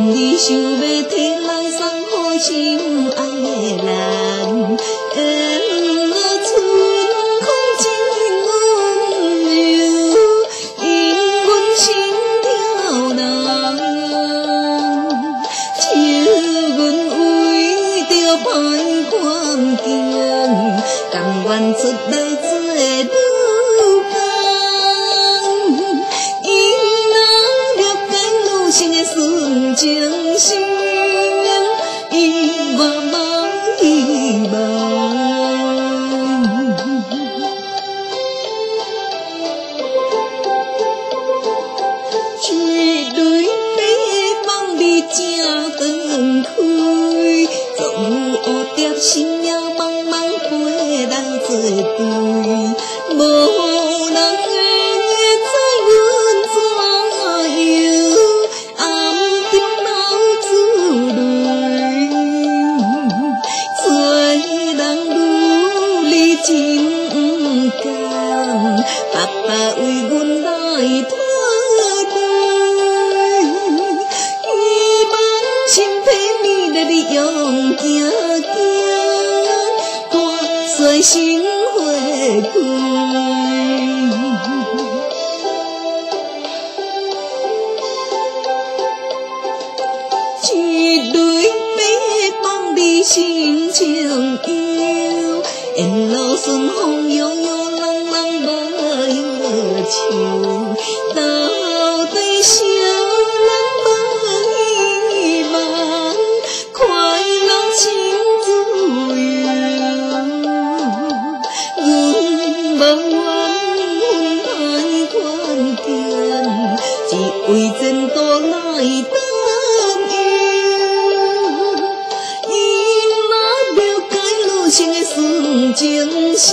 心里想要摕来送予心爱的人，我嘴拢空真温柔，因阮心跳人，就阮为着歹环境，甘愿出来做女工，伊若了解女性的纯情心，伊茫茫伊茫。一蕊白放你正断开，总有蝴蝶心也茫茫陪人作对，无人会知阮怎样暗中流珠泪，做人愈离真不甘，爸爸为阮来拖心皮面的你用行行，大细心花开。一蕊白放你心情忧，沿路顺风悠悠，人人无笑，到底啥人无希望？快乐亲自由，阮无怨，阮歹关键，只为前途来担忧。伊若了解女性的纯情心。